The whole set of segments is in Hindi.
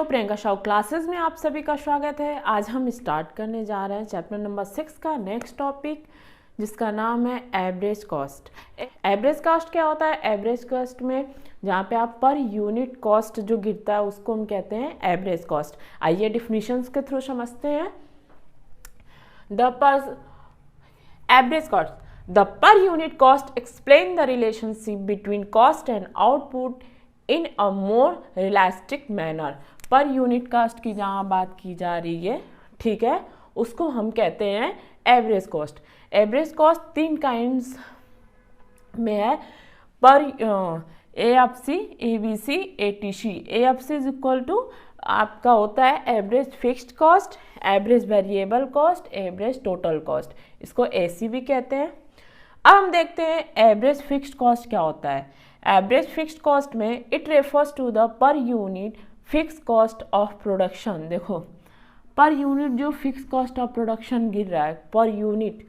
प्रियंका शाह क्लासेस में आप सभी का स्वागत है। आज हम स्टार्ट करने जा रहे हैं चैप्टर नंबर 6 का नेक्स्ट टॉपिक, जिसका नाम है एवरेज कॉस्ट। एवरेज कॉस्ट क्या होता है? एवरेज कॉस्ट में जहाँ पे आप पर यूनिट कॉस्ट जो गिरता है उसको हम कहते हैं एवरेज कॉस्ट। आइए डिफिनीशंस के थ्रू समझते हैं। Average cost, the per unit cost explain the relationship between cost and output in a more realistic manner. Per unit cost की जहाँ बात की जा रही है, ठीक है, उसको हम कहते हैं एवरेज कॉस्ट। एवरेज कॉस्ट तीन काइंड्स में है, पर AFC, ABC, ATC। AFC is equal to आपका होता है average fixed cost, average variable cost, average total cost, इसको AC भी कहते हैं। अब हम देखते हैं एवरेज फिक्स्ड कॉस्ट क्या होता है। एवरेज फिक्स्ड कॉस्ट में it refers to the per unit fix cost of production. देखो, पर यूनिट जो फिक्स कॉस्ट ऑफ प्रोडक्शन गिर रहा है पर यूनिट,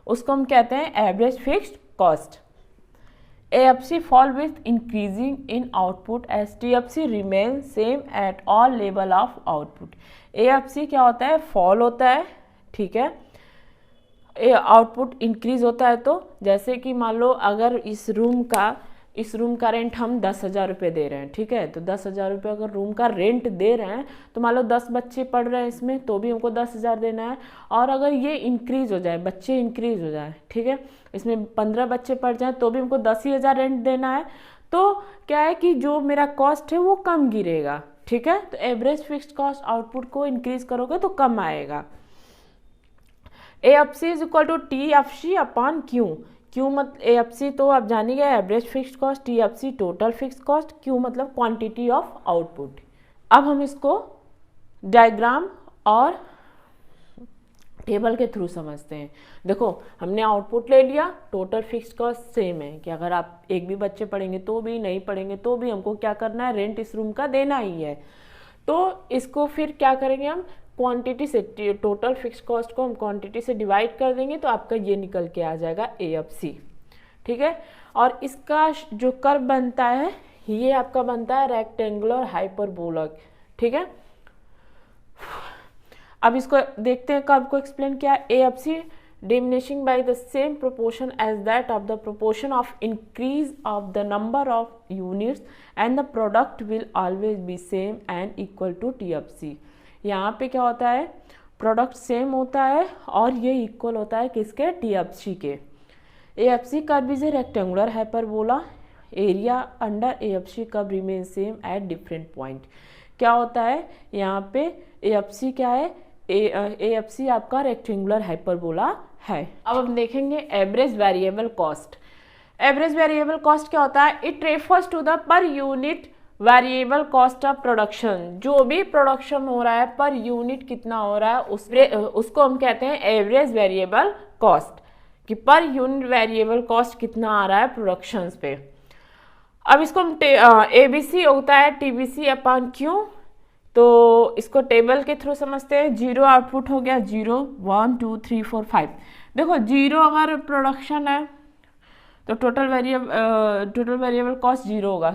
उसको हम कहते हैं average fixed cost. AFC fall with increasing in output as TFC remain same at all level of output। AFC क्या होता है? फॉल होता है, ठीक है, आउटपुट इंक्रीज होता है। तो जैसे कि मान लो अगर इस रूम का रेंट हम 10,000 रुपये दे रहे हैं, ठीक है, तो 10,000 रुपये अगर रूम का रेंट दे रहे हैं तो मान लो 10 बच्चे पढ़ रहे हैं इसमें, तो भी हमको 10,000 देना है। और अगर ये इंक्रीज हो जाए, बच्चे इंक्रीज हो जाए, ठीक है, इसमें 15 बच्चे पढ़ जाए तो भी हमको 10,000 रेंट देना है। तो क्या है कि जो मेरा कॉस्ट है वो कम गिरेगा, ठीक है। तो एवरेज फिक्स्ड कॉस्ट आउटपुट को इंक्रीज करोगे तो कम आएगा। AFC is equal to TFC upon Q मतलब AFC तो आप जानिए average fixed cost, TFC total fixed cost, Q मतलब क्वांटिटी ऑफ आउटपुट। अब हम इसको डायग्राम और टेबल के थ्रू समझते हैं। देखो, हमने आउटपुट ले लिया, टोटल फिक्स्ड कॉस्ट सेम है कि अगर आप एक भी बच्चे पढ़ेंगे तो भी, नहीं पढ़ेंगे तो भी हमको क्या करना है, रेंट इस रूम का देना ही है। तो इसको फिर क्या करेंगे हम, क्वांटिटी से, टोटल फिक्स कॉस्ट को हम क्वांटिटी से डिवाइड कर देंगे तो आपका ये निकल के आ जाएगा AFC, ठीक है। और इसका जो कर्व बनता है ये आपका बनता है रेक्टेंगुलर हाइपरबोलिक, ठीक है। अब इसको देखते हैं, कर्व को एक्सप्लेन किया। AFC diminishing by the same proportion as that of the proportion of increase of the number of units and the product will always be same and equal to TFC। यहाँ पे क्या होता है, प्रोडक्ट सेम होता है और ये इक्वल होता है किसके, TFC के। AFC curve is a rectangular hyperbola, area under AFC curve remain same at different point. क्या होता है यहाँ पे, AFC क्या है, AFC आपका रेक्टेंगुलर हाइपरबोला है। अब हम देखेंगे average variable cost. Average variable cost क्या होता है? It refers to the per unit variable cost of production. जो भी प्रोडक्शन हो रहा है पर यूनिट कितना हो रहा है उसको हम कहते हैं एवरेज वेरिएबल कॉस्ट, कि पर यूनिट वेरिएबल कॉस्ट कितना आ रहा है प्रोडक्शन पे। अब इसको हम ABC होता है TBC अपॉन क्यू। तो इसको टेबल के थ्रू समझते हैं। 0 आउटपुट हो गया, 0 1 2 3 4 5। देखो, 0 अगर प्रोडक्शन है तो टोटल वेरिएबल कॉस्ट 0 होगा।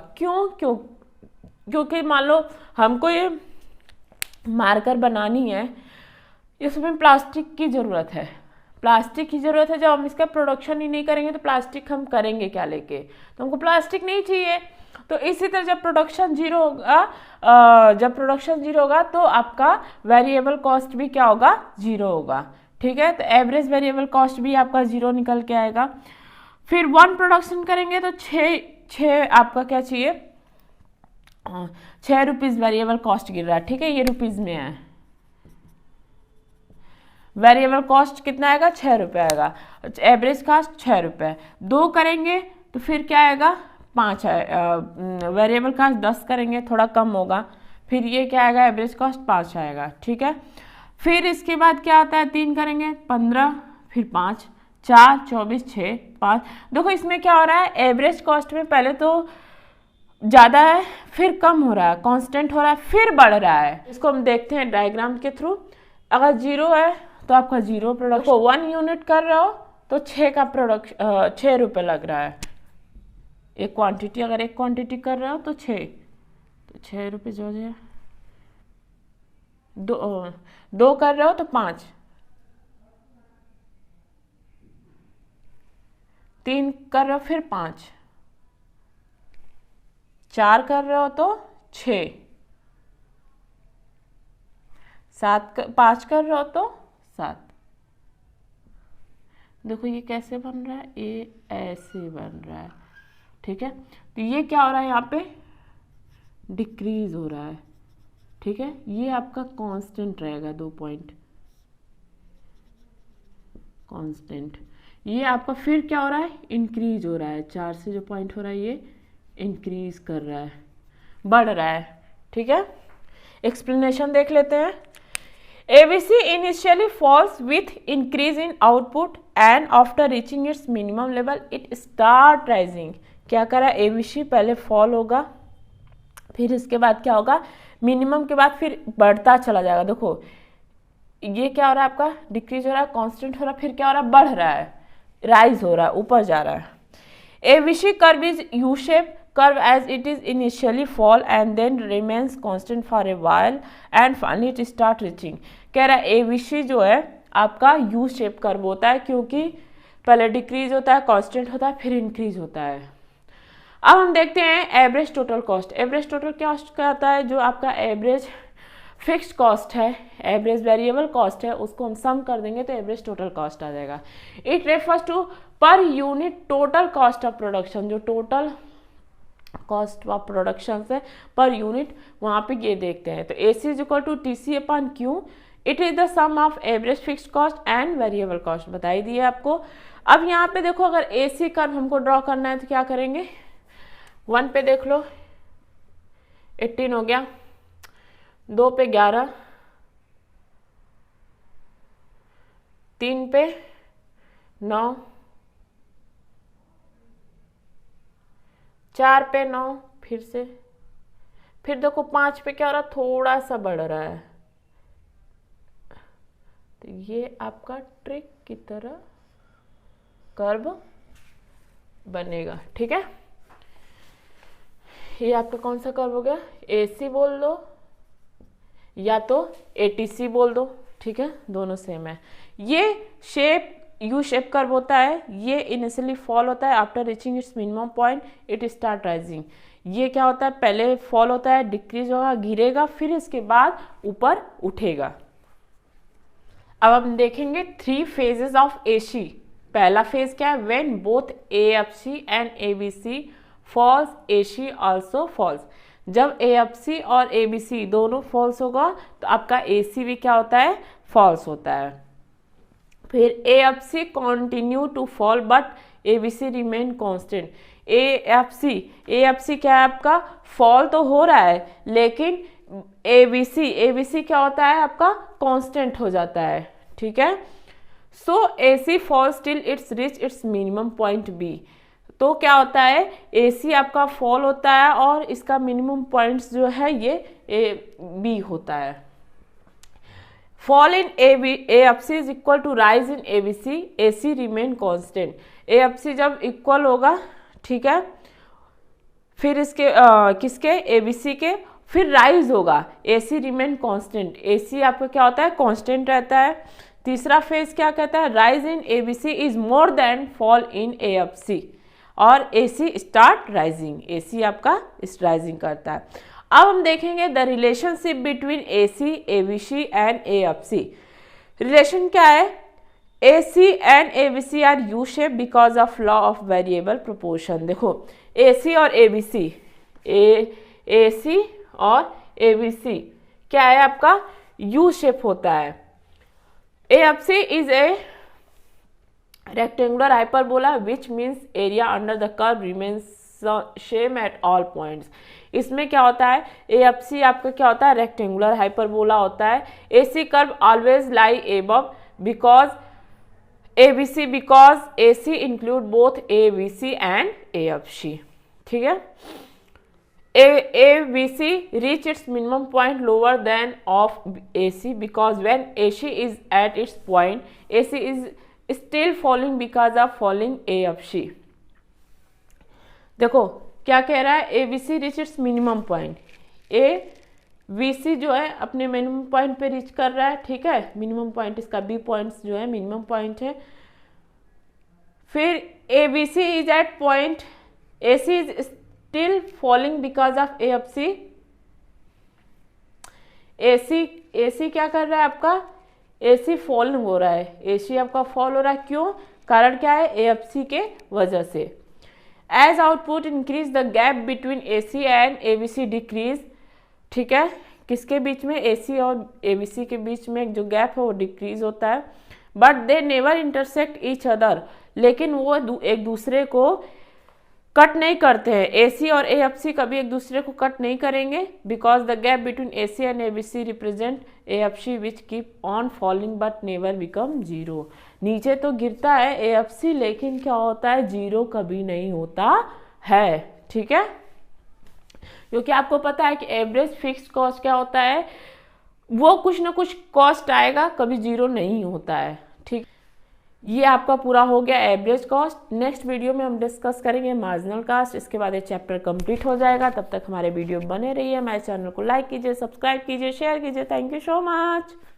क्योंकि मान लो हमको ये मार्कर बनानी है, इसमें प्लास्टिक की ज़रूरत है। जब हम इसका प्रोडक्शन ही नहीं करेंगे तो प्लास्टिक हम करेंगे क्या लेके, तो हमको प्लास्टिक नहीं चाहिए। तो इसी तरह जब प्रोडक्शन जीरो होगा तो आपका वेरिएबल कॉस्ट भी क्या होगा, 0 होगा, ठीक है। तो एवरेज वेरिएबल कॉस्ट भी आपका 0 निकल के आएगा। फिर 1 प्रोडक्शन करेंगे तो 6 आपका क्या चाहिए, 6 रुपीज़ वेरिएबल कॉस्ट गिर रहा है, ठीक है, ये रुपीज़ में है। वेरिएबल कॉस्ट कितना आएगा, 6 रुपये आएगा। एवरेज कॉस्ट 6 रुपये। 2 करेंगे तो फिर क्या आएगा, 5 है। वेरिएबल कॉस्ट 10 करेंगे, थोड़ा कम होगा, फिर ये क्या आएगा, एवरेज कॉस्ट 5 आएगा, ठीक है। फिर इसके बाद क्या आता है, 3 करेंगे 15, फिर 5, 4 24 6 5। देखो इसमें क्या हो रहा है, एवरेज कॉस्ट में पहले तो ज़्यादा है, फिर कम हो रहा है, कांस्टेंट हो रहा है, फिर बढ़ रहा है। इसको हम देखते हैं डायग्राम के थ्रू। अगर 0 है तो आपका 0 प्रोडक्ट, 1 यूनिट कर रहे हो तो 6 का प्रोडक्ट 6 रुपये लग रहा है। एक क्वांटिटी, अगर एक क्वांटिटी कर रहे हो तो 6, ₹6 हो जाए, दो कर रहे हो तो 5, 3 कर रहे हो फिर 5, 4 कर रहे हो तो 6, 5 कर रहे हो तो 7। देखो ये कैसे बन रहा है, ये ऐसे बन रहा है, ठीक है। तो ये क्या हो रहा है, यहाँ पे डिक्रीज हो रहा है, ठीक है। ये आपका कांस्टेंट रहेगा, 2 पॉइंट कांस्टेंट। ये आपका फिर क्या हो रहा है, इंक्रीज हो रहा है, 4 से जो पॉइंट हो रहा है ये इंक्रीज कर रहा है, बढ़ रहा है, ठीक है। एक्सप्लेनेशन देख लेते हैं। ABC initially falls with increase in output and after reaching its minimum level it start rising। क्या करा, ABC पहले फॉल होगा, फिर इसके बाद क्या होगा, मिनिमम के बाद फिर बढ़ता चला जाएगा। देखो ये क्या हो रहा है, आपका डिक्रीज हो रहा है, कांस्टेंट हो रहा है, फिर क्या हो रहा है, बढ़ रहा है, राइज हो रहा है, ऊपर जा रहा है। ABC curve is U-shaped curve as it is initially fall and then remains constant for a while and finally it start reaching। कह रहा है ABC जो है आपका U शेप कर्व होता है, क्योंकि पहले डिक्रीज होता है, कांस्टेंट होता है, फिर इंक्रीज होता है। अब हम देखते हैं average total cost. Average total cost क्या होता है, जो आपका एवरेज फिक्स्ड कॉस्ट है, एवरेज वेरिएबल कॉस्ट है, उसको हम सम कर देंगे तो एवरेज टोटल कॉस्ट आ जाएगा। It refers to per unit total cost of production, जो टोटल कॉस्ट ऑफ प्रोडक्शन है पर यूनिट, वहाँ पे ये देखते हैं। तो AC is equal to TC/Q, it is the sum of average fixed cost and variable cost, बताई दी है आपको। अब यहाँ पे देखो, अगर AC कर्व हमको ड्रॉ करना है तो क्या करेंगे, 1 पे देख लो 18 हो गया, 2 पे 11, 3 पे 9, 4 पे 9, फिर देखो 5 पे क्या हो रहा है, थोड़ा सा बढ़ रहा है। तो ये आपका ट्रिक की तरह कर्व बनेगा, ठीक है। ये आपका कौन सा कर्व हो गया, AC बोल दो या तो ATC बोल दो, ठीक है, दोनों सेम है। ये शेप U शेप कर्व होता है, ये इनिशियली फॉल होता है, after reaching it's minimum point it start rising. ये क्या होता है, पहले फॉल होता है, डिक्रीज होगा, गिरेगा, फिर इसके बाद ऊपर उठेगा। अब हम देखेंगे 3 phases ऑफ AC। पहला फेज क्या है, when both AFC and ABC falls AC also falls. जब AFC और ABC दोनों फॉल्स होगा तो आपका AC भी क्या होता है, फॉल्स होता है। फिर AFC continue to fall but ABC remain constant. AFC क्या है आपका, फॉल तो हो रहा है, लेकिन ABC क्या होता है आपका, कांस्टेंट हो जाता है, ठीक है। So AC falls till its reach its minimum point B। तो क्या होता है, AC आपका फॉल होता है और इसका मिनिमम पॉइंट्स जो है ये B होता है। Fall in AFC is equal to rise in ABC, AC remain constant. AFC जब इक्वल होगा, ठीक है, फिर इसके किसके, ABC के, फिर राइज होगा, AC रिमेन कांस्टेंट। AC आपका क्या होता है, कांस्टेंट रहता है। तीसरा फेज क्या कहता है, rise in ABC is more than fall in AFC और AC स्टार्ट राइजिंग, AC आपका इस राइजिंग करता है। अब हम देखेंगे the relationship between AC, ABC and AFC। Relation क्या है, AC and ABC are U shape because of law of variable proportion. देखो AC और ABC, AC और ABC क्या है आपका, यू शेप होता है। AFC is a rectangular hyperbola which means area under the curve remains same at all points। इसमें क्या होता है, AFC आपका क्या होता है, रेक्टेंगुलर हाइपरबोला होता है। AC curve always lie above because ABC because AC include both ABC and AFC, ठीक है। ABC reach its minimum point lower than of AC because when AC is at its point, AC is still falling because of falling AFC। देखो क्या कह रहा है, ABC reach its minimum point, A V C जो है अपने मिनिमम पॉइंट पे रीच कर रहा है, ठीक है, मिनिमम पॉइंट इसका बी पॉइंट्स जो है मिनिमम पॉइंट है। फिर A B C is at point A C is still falling because of A F C. A C क्या कर रहा है आपका, ए सी फॉल हो रहा है, ए सी आपका फॉल हो रहा है, क्यों, कारण क्या है, ए एफ सी के वजह से। As output increase the gap between A C and A B C decrease, ठीक है, किसके बीच में, ए सी और ए बी सी के बीच में जो गैप है वो डिक्रीज होता है। But they never intersect each other, लेकिन वो एक दूसरे को कट नहीं करते हैं, ए सी और ए एफ सी कभी एक दूसरे को कट नहीं करेंगे, because the gap between A C and A B C represent A F C which keep on falling but never become zero. नीचे तो गिरता है ए एफ सी, लेकिन क्या होता है, जीरो कभी नहीं होता है, ठीक है, क्योंकि आपको पता है कि एवरेज फिक्स्ड कॉस्ट क्या होता है, वो कुछ ना कुछ कॉस्ट आएगा, कभी जीरो नहीं होता है, ठीक। ये आपका पूरा हो गया एवरेज कॉस्ट। नेक्स्ट वीडियो में हम डिस्कस करेंगे मार्जिनल कॉस्ट, इसके बाद ये चैप्टर कंप्लीट हो जाएगा। तब तक हमारे वीडियो बने रहिए, हमारे चैनल को लाइक कीजिए, सब्सक्राइब कीजिए, शेयर कीजिए। Thank you so much.